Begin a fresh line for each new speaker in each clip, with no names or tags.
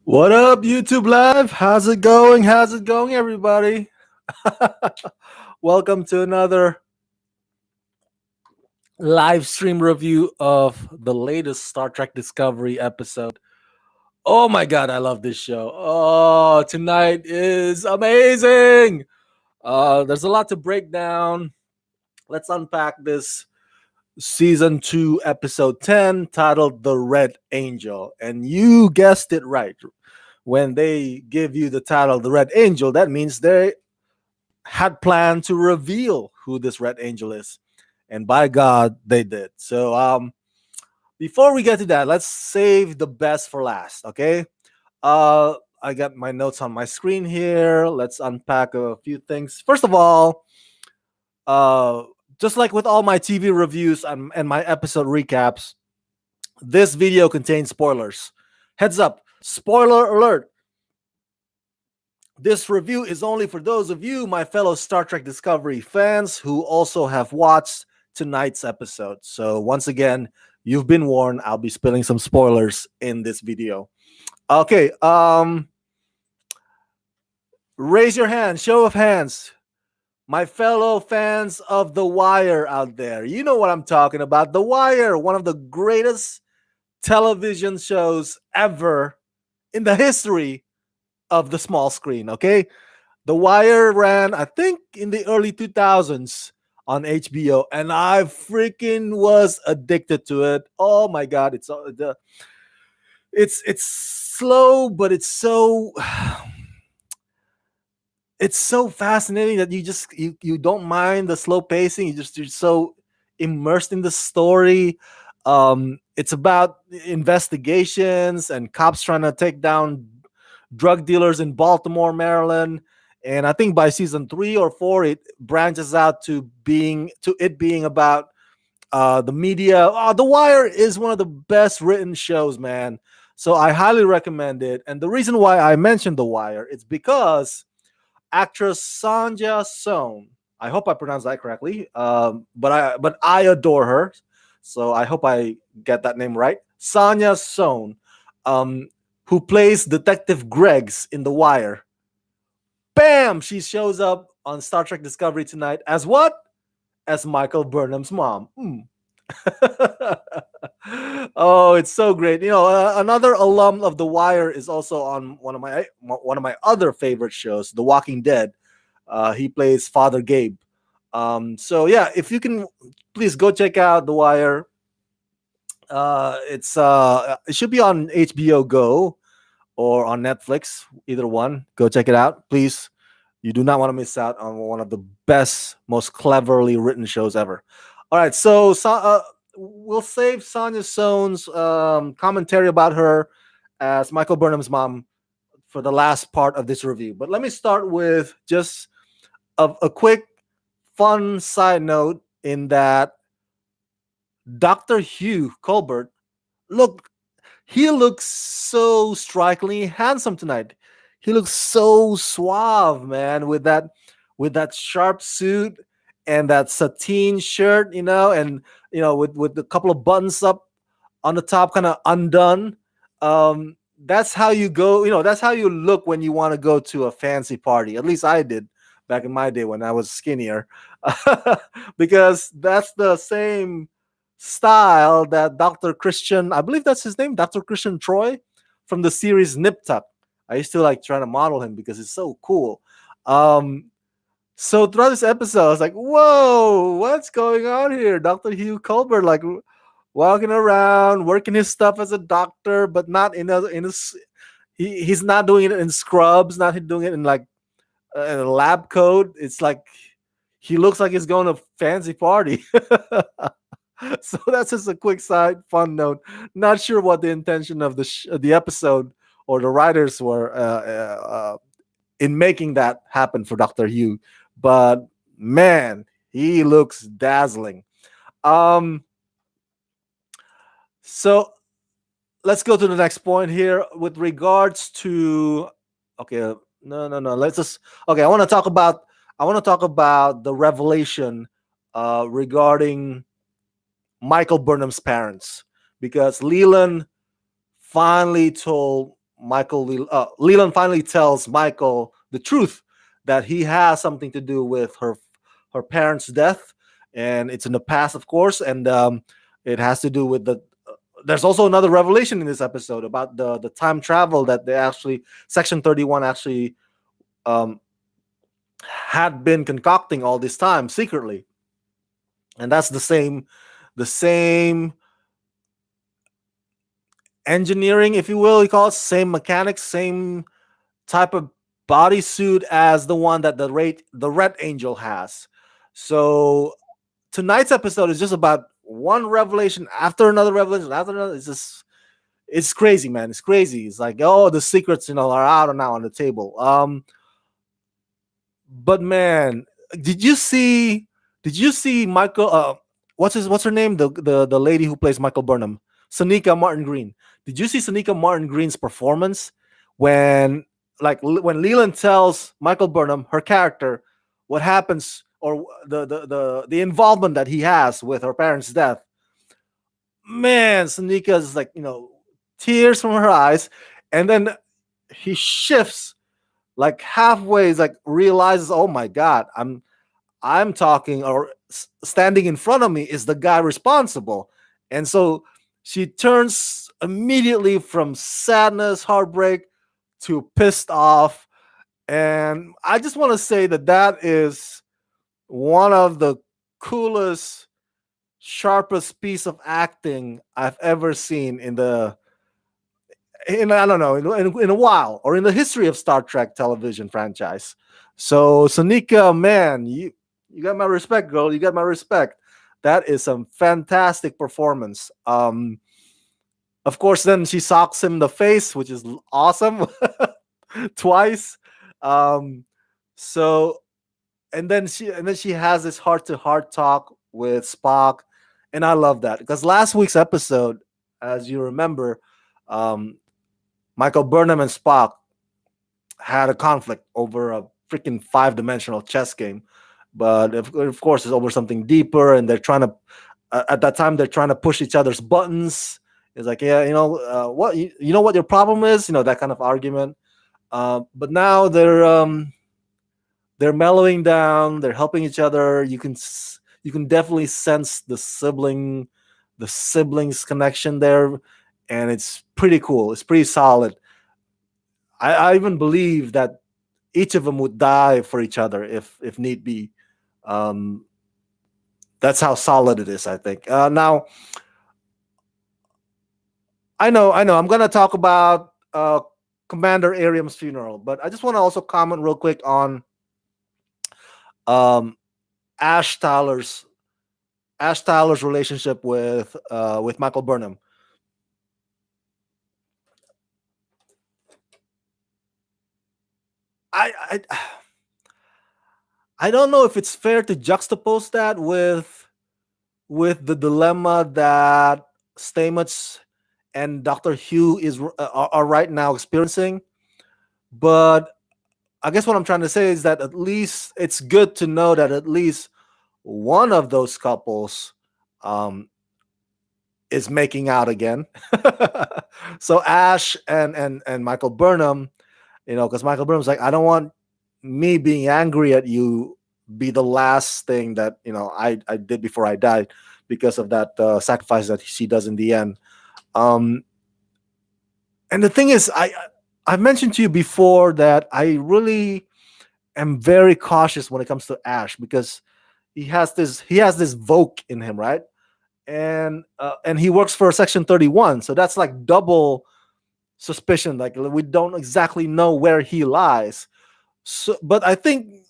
What up, YouTube Live? How's it going? How's it going, everybody? Welcome to another live stream review of the latest Star Trek Discovery episode. Oh my god, I love this show. Oh, tonight is amazing. There's a lot to break down. Let's unpack this season 2, episode 10, titled The Red Angel. And you guessed it right. When they give you the title The Red Angel, that means they had planned to reveal who this Red Angel is. And by God, they did. So before we get to that, let's save the best for last, okay? I got my notes on my screen here. Let's unpack a few things. First of all, uh, just like with all my TV reviews and my episode recaps, this video contains spoilers. Heads up, spoiler alert. This review is only for those of you, my fellow Star Trek Discovery fans, who also have watched tonight's episode. So once again, you've been warned. I'll be spilling some spoilers in this video. Okay, raise your hand, show of hands. My fellow fans of The Wire out there, you know what I'm talking about. The Wire, one of the greatest television shows ever in the history of the small screen, okay? The Wire ran, I think, in the early 2000s on HBO, and I freaking was addicted to it. Oh my god, it's slow, but it's so fascinating that you don't mind the slow pacing. You're so immersed in the story. It's about investigations and cops trying to take down drug dealers in Baltimore, Maryland. And I think by season 3 or 4, it branches out to it being about the media. Oh, The Wire is one of the best written shows, man. So I highly recommend it. And the reason why I mentioned The Wire is because actress Sanja Sohn. I hope I pronounced that correctly. But I adore her. So I hope I get that name right. Sanja Sohn, who plays Detective Greggs in The Wire. Bam! She shows up on Star Trek Discovery tonight as what? As Michael Burnham's mom. Oh, it's so great. Another alum of The Wire is also on one of my other favorite shows, The Walking Dead. He plays Father Gabe. So yeah, if you can, please go check out The Wire. It should be on HBO Go or on Netflix, either one. Go check it out, please. You do not want to miss out on one of the best, most cleverly written shows ever. All right, so we'll save Sonia Sohn's commentary about her as Michael Burnham's mom for the last part of this review. But let me start with just a quick, fun side note in that Dr. Hugh Colbert, look, he looks so strikingly handsome tonight. He looks so suave, man, with that sharp suit and that sateen shirt, and with a couple of buttons up on the top, kind of undone. That's how you go. That's how you look when you want to go to a fancy party. At least I did back in my day when I was skinnier, because that's the same style that Dr. Christian, I believe that's his name, Dr. Christian Troy from the series Nip Tuck. I used to like trying to model him because it's so cool. So throughout this episode, I was like, "Whoa, what's going on here?" Dr. Hugh Colbert, like walking around, working his stuff as a doctor, but not he's not doing it in scrubs, not doing it in like in a lab coat. It's like he looks like he's going to a fancy party. So that's just a quick side fun note. Not sure what the intention of the episode or the writers were in making that happen for Doctor Hugh, but man, he looks dazzling. Um, so let's go to the next point here with regards to. Okay, no. Let's just. Okay, I want to talk about the revelation regarding Michael Burnham's parents, because Leland finally told Leland finally tells Michael the truth that he has something to do with her parents' death, and it's in the past, of course, and it has to do with the. There's also another revelation in this episode about the time travel that they actually Section 31 actually um, had been concocting all this time secretly, and that's the same engineering, if you will, you call it, same mechanics, same type of bodysuit as the one that the Red Angel has. So tonight's episode is just about one revelation after another revelation after another. It's crazy, man. It's crazy. It's like, oh, the secrets, are out and now on the table. But man, did you see? Did you see Michael? What's her name? The lady who plays Michael Burnham, Sonika Martin Green. Did you see Sonika Martin Green's performance when, when Leland tells Michael Burnham, her character, what happens, or the involvement that he has with her parents' death? Man, Sonika is like, tears from her eyes, and then he shifts like halfway. Is like realizes, oh my god, I'm talking, or standing in front of me is the guy responsible. And so she turns immediately from sadness, heartbreak, to pissed off. And I just want to say that that is one of the coolest, sharpest piece of acting I've ever seen in I don't know, in a while, or in the history of Star Trek television franchise. So Sonika, man, you got my respect, girl. You got my respect. That is some fantastic performance. Of course, then she socks him in the face, which is awesome, twice. Um, so and then she has this heart to heart talk with Spock, and I love that because last week's episode, as you remember, um, Michael Burnham and Spock had a conflict over a freaking 5-dimensional chess game. But of course, it's over something deeper, and they're trying to, at that time, they're trying to push each other's buttons. It's like, yeah, you know what your problem is, that kind of argument. But now they're mellowing down, they're helping each other. You can definitely sense the siblings connection there, and it's pretty cool. It's pretty solid. I even believe that each of them would die for each other if need be. Um, that's how solid it is, I think. Now, I know. I'm gonna talk about Commander Ariam's funeral, but I just want to also comment real quick on um, Ash Tyler's Ash Tyler's relationship with Michael Burnham. I, I I don't know if it's fair to juxtapose that with the dilemma that Stamets and Doctor Hugh are right now experiencing. But I guess what I'm trying to say is that at least it's good to know that at least one of those couples um, is making out again. So Ash and Michael Burnham, because Michael Burnham's like, I don't want me being angry at you be the last thing that I did before I died because of that sacrifice that she does in the end. Um, and the thing is, I mentioned to you before that I really am very cautious when it comes to Ash because he has this Voke in him, right? And he works for Section 31, so that's like double suspicion. Like we don't exactly know where he lies. So, but I think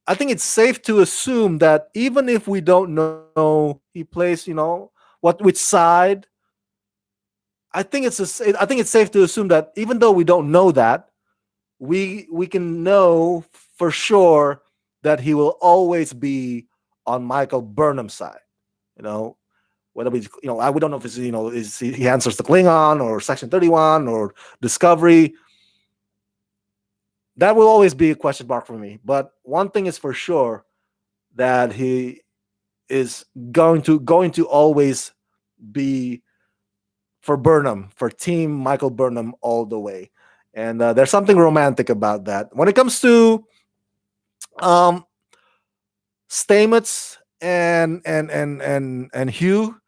it's safe to assume that even if we don't know he plays, which side, I think it's safe to assume that even though we don't know that, we can know for sure that he will always be on Michael Burnham's side. You know, whether we don't know if it's is he answers the Klingon or Section 31 or Discovery. That will always be a question mark for me. But one thing is for sure that he is going to always be for Burnham, for Team Michael Burnham all the way. And there's something romantic about that. When it comes to um, Stamets and Hugh,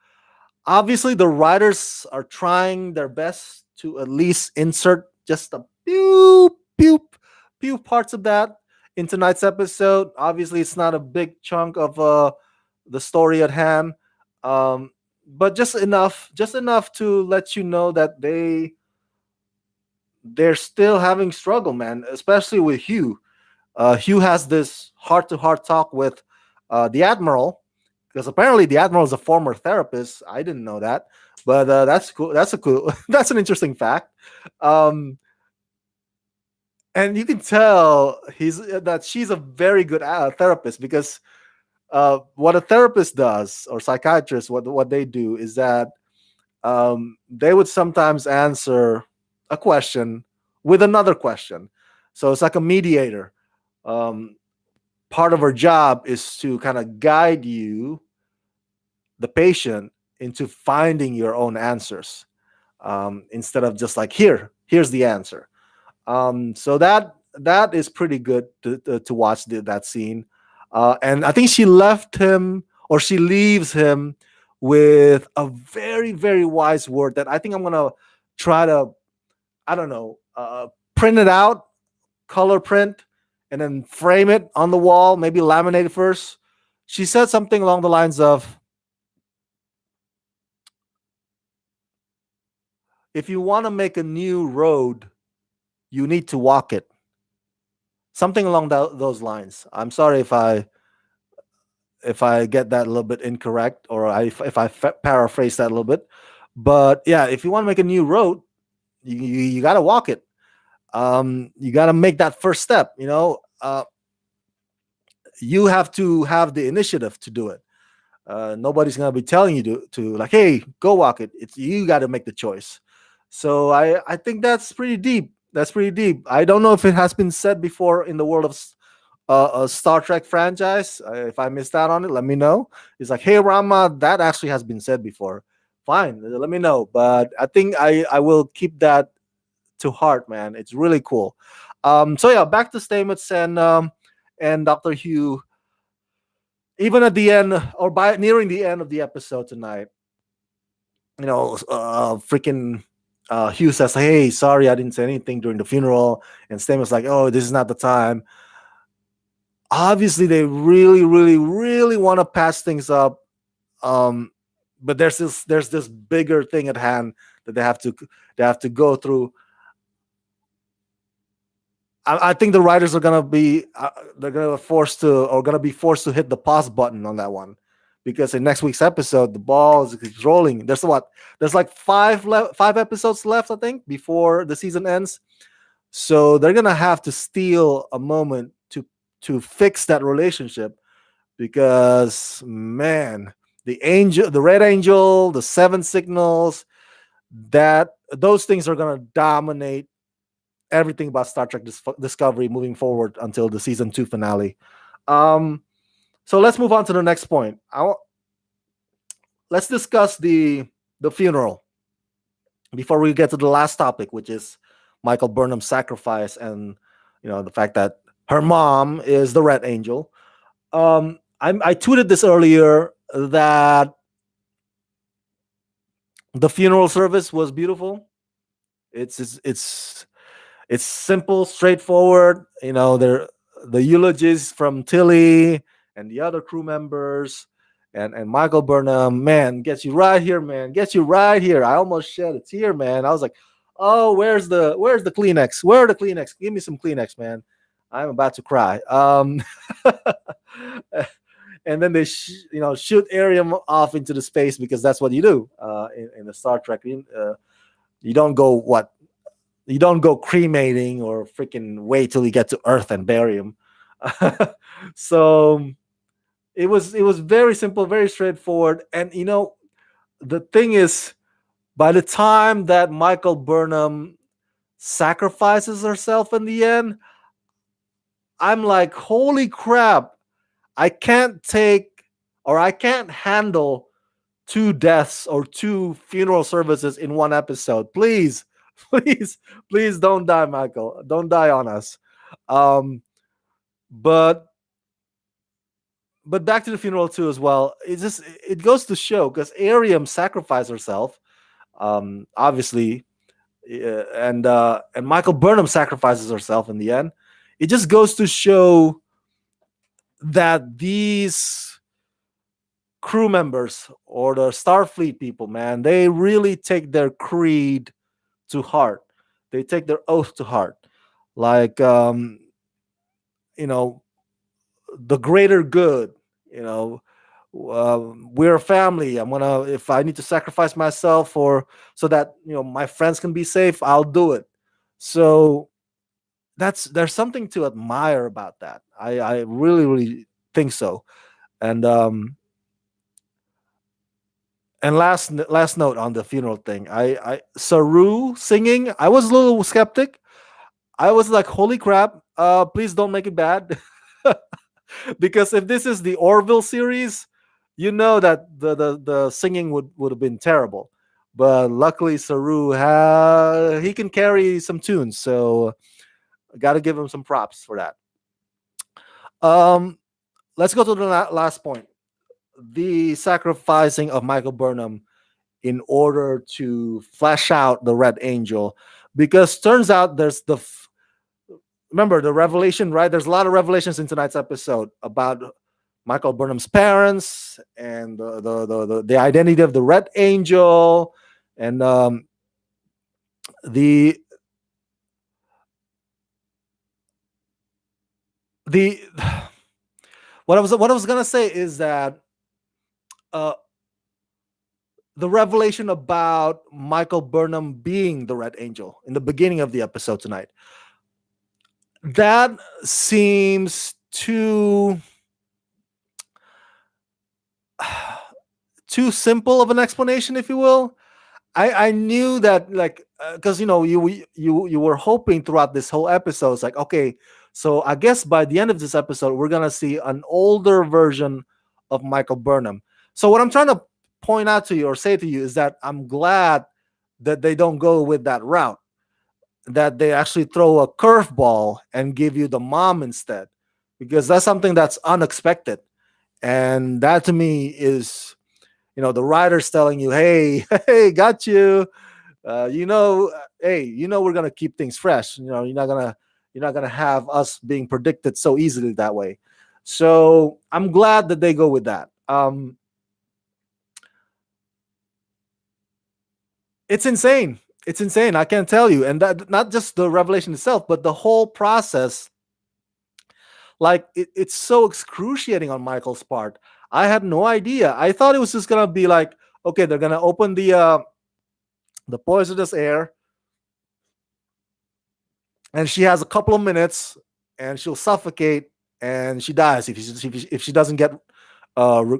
obviously the writers are trying their best to at least insert just a few parts of that in tonight's episode. Obviously, it's not a big chunk of the story at hand, um, but just enough to let you know that they're still having struggle, man. Especially with Hugh. Hugh has this heart to heart talk with the admiral, because apparently the admiral is a former therapist. I didn't know that, but that's cool. That's a cool. That's an interesting fact. Um, and you can tell he's that she's a very good therapist, because what a therapist does, or psychiatrist, what they do is that they would sometimes answer a question with another question. So it's like a mediator. Um, Part of her job is to kind of guide you, the patient, into finding your own answers, instead of just like, here's the answer. So that is pretty good to watch that scene. And I think she left him, or she leaves him with a very, very wise word that I think I'm going to try to, I don't know, print it out, color print, and then frame it on the wall, maybe laminate it first. She said something along the lines of, if you want to make a new road, you need to walk it. Something along those lines. I'm sorry if I get that a little bit incorrect, or if I paraphrase that a little bit. But yeah, if you want to make a new road, you got to walk it. You got to make that first step. You have to have the initiative to do it. Nobody's gonna be telling you to like, hey, go walk it. It's you got to make the choice. So I think that's pretty deep. That's pretty deep. I don't know if it has been said before in the world of a Star Trek franchise. If I missed out on it, let me know. It's like, hey, Rama, that actually has been said before. Fine, let me know. But I think I will keep that to heart, man. It's really cool. So yeah, back to Stamets and Doctor Hugh. Even at the end, or by nearing the end of the episode tonight, freaking Hugh says, "Hey, sorry, I didn't say anything during the funeral," and Stamets like, "Oh, this is not the time." Obviously, they really, really, really want to pass things up, um, but there's this bigger thing at hand that they have to go through. I think the writers are gonna be they're gonna forced to or gonna be forced to hit the pause button on that one, because in next week's episode the ball is rolling. There's what? There's like five episodes left, I think, before the season ends. So they're gonna have to steal a moment to fix that relationship, because man, the red angel, the seven signals, that those things are gonna dominate everything about Star Trek Discovery moving forward until the season 2 finale. Um, so let's move on to the next point. Let's discuss the funeral before we get to the last topic, which is Michael Burnham's sacrifice, and the fact that her mom is the Red Angel. I tweeted this earlier that the funeral service was beautiful. It's simple, straightforward. The eulogies from Tilly and the other crew members, and Michael Burnham, man, gets you right here, man. Gets you right here. I almost shed a tear, man. I was like, oh, where's the Kleenex? Where are the Kleenex? Give me some Kleenex, man. I'm about to cry. And then they shoot Arium off into the space, because that's what you do in the Star Trek. You don't go what you don't go cremating or freaking wait till you get to Earth and bury him. So it was very simple, very straightforward. And the thing is, by the time that Michael Burnham sacrifices herself in the end, I'm like, holy crap! I can't take, or I can't handle two deaths or two funeral services in one episode. Please, please, please don't die, Michael. Don't die on us. Um, but but back to the funeral too as well. It goes to show because Ariam sacrificed herself, obviously, and Michael Burnham sacrifices herself in the end. It just goes to show that these crew members or the Starfleet people, man, they really take their creed to heart. They take their oath to heart. Like, you know, the greater good, you know, we're a family. I'm gonna, if I need to sacrifice myself or so that, my friends can be safe, I'll do it. So there's something to admire about that. I really, really think so. And last note on the funeral thing. I Saru singing. I was a little skeptic. I was like, holy crap! Please don't make it bad, because if this is the Orville series, you know that the singing would have been terrible. But luckily, Saru he can carry some tunes, so I got to give him some props for that. Um, let's go to the last point: the sacrificing of Michael Burnham in order to flesh out the Red Angel, because turns out there's remember the revelation, right? There's a lot of revelations in tonight's episode about Michael Burnham's parents and the identity of the Red Angel, and the the what I was gonna say is that uh, the revelation about Michael Burnham being the Red Angel in the beginning of the episode tonight, that seems too simple of an explanation, if you will. I knew that, like, because you were hoping throughout this whole episode. It's like, okay, so I guess by the end of this episode we're gonna see an older version of Michael Burnham. So what I'm trying to point out to you or say to you is that I'm glad that they don't go with that route, that they actually throw a curveball and give you the mom instead, because that's something that's unexpected. And that to me is, the writers telling you, hey, hey, got you. Hey, we're gonna keep things fresh. You're not gonna have us being predicted so easily that way. So I'm glad that they go with that. It's insane. It's insane. I can't tell you. And that not just the revelation itself, but the whole process. Like, it's so excruciating on Michael's part. I had no idea. I thought it was just gonna be like, okay, they're gonna open the poisonous air, and she has a couple of minutes, and she'll suffocate, and she dies if she doesn't get re-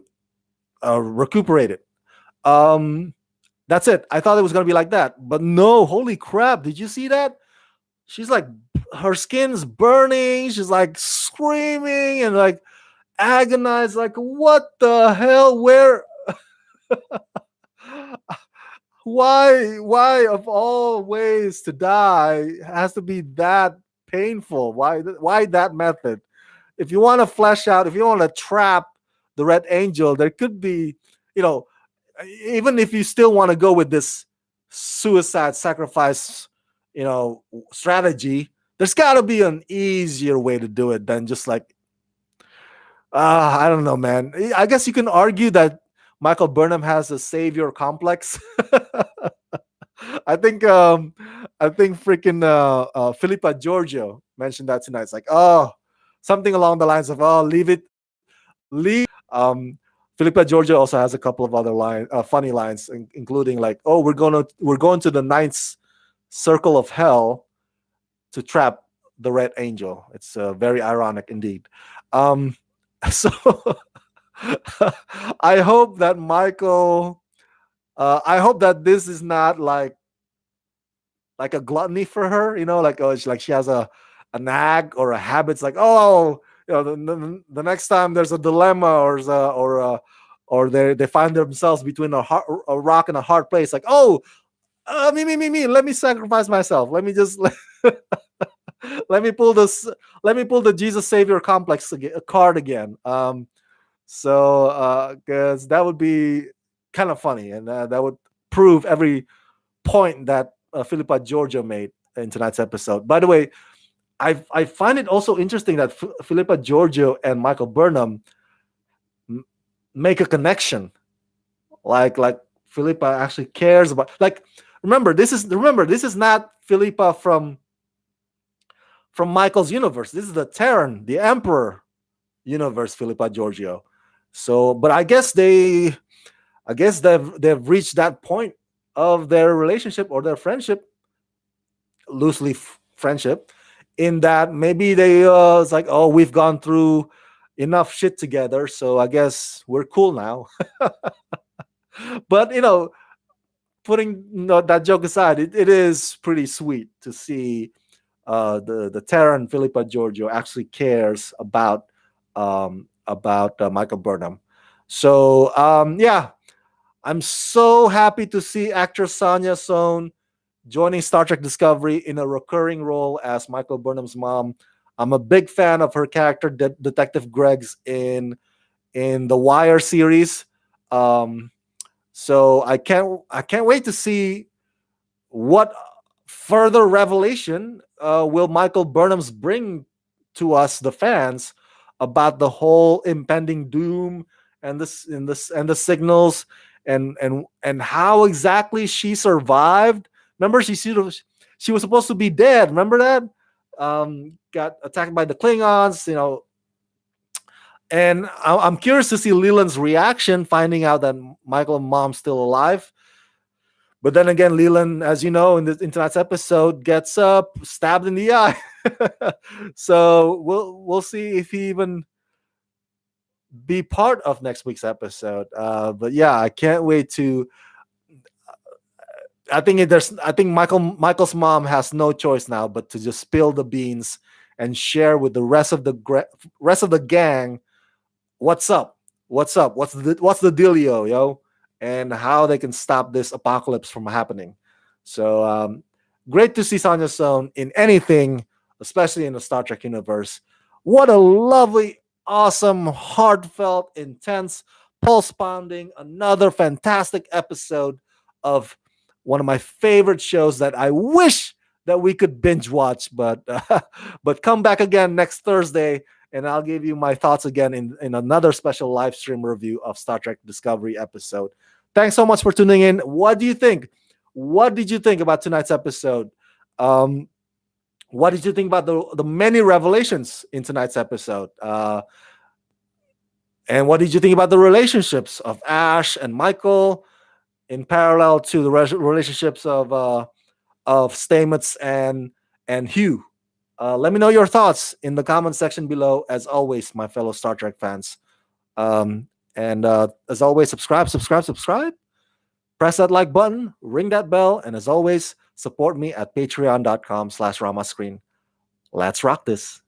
recuperated. Um, that's it. I thought it was gonna be like that, but no. Holy crap! Did you see that? She's like, her skin's burning. She's like screaming and like agonized. Like, what the hell? Where? Why of all ways to die has to be that painful? Why that method? If you want to flesh out, if you want to trap the Red Angel, there could be, you know even if you still want to go with this suicide sacrifice, strategy, there's got to be an easier way to do it than just like, I don't know, man. I guess you can argue that Michael Burnham has a savior complex. I think freaking Philippa Giorgio mentioned that tonight. It's like, oh, something along the lines of, oh, leave it, leave. Philippa Giorgio also has a couple of other funny lines, including like, oh, we're going to the ninth circle of hell to trap the Red Angel. It's very ironic indeed. So I hope that Michael. I hope that this is not like a gluttony for her. Like, oh, like she has a nag or a habit. It's like, oh, the next time there's a dilemma or or they find themselves between a rock and a hard place. Like, oh, me. Let me sacrifice myself. Let me just let me pull this. Let me pull the Jesus Savior complex card again. So because that would be kind of funny, and that would prove every point that Philippa Giorgio made in tonight's episode. By the way, I find it also interesting that Philippa Giorgio and Michael Burnham m- make a connection. Like Philippa actually cares about. Like, remember this is not Philippa from Michael's universe. This is the Terran, the Emperor universe, Philippa Giorgio. So, but I guess they've reached that point of their relationship or their friendship, loosely friendship, in that maybe they it's like, oh, we've gone through enough shit together, so I guess we're cool now. But putting that joke aside, it is pretty sweet to see the Terran Philippa Giorgio actually cares about Michael Burnham. So yeah, I'm so happy to see actress Sonia Sohn joining Star Trek Discovery in a recurring role as Michael Burnham's mom. I'm a big fan of her character, Detective Greggs, in the Wire series. Um, so I can't wait to see what further revelation will Michael Burnham's bring to us, the fans, about the whole impending doom and the signals, and how exactly she survived. Remember, she was supposed to be dead. Remember that? Got attacked by the Klingons, and I'm curious to see Leland's reaction finding out that Michael and Mom's still alive. But then again, Leland, as you know, in tonight's episode, gets stabbed in the eye. So we'll see if he even be part of next week's episode. But yeah, I can't wait to. I think Michael's mom has no choice now but to just spill the beans and share with the rest of the gang what's up, what's the dealio, yo, and how they can stop this apocalypse from happening. So great to see Sonya Stone in anything, especially in the Star Trek universe. What a lovely, awesome, heartfelt, intense, pulse pounding, another fantastic episode of one of my favorite shows that I wish that we could binge watch, but but come back again next Thursday, and I'll give you my thoughts again in another special live stream review of Star Trek Discovery episode. Thanks so much for tuning in. What do you think? What did you think about tonight's episode? Um, what did you think about the many revelations in tonight's episode? And what did you think about the relationships of Ash and Michael in parallel to the relationships of Stamets and Hugh? Let me know your thoughts in the comment section below. As always, my fellow Star Trek fans. And as always, subscribe. Press that like button, ring that bell, and as always, support me at patreon.com/ramascreen. Let's rock this.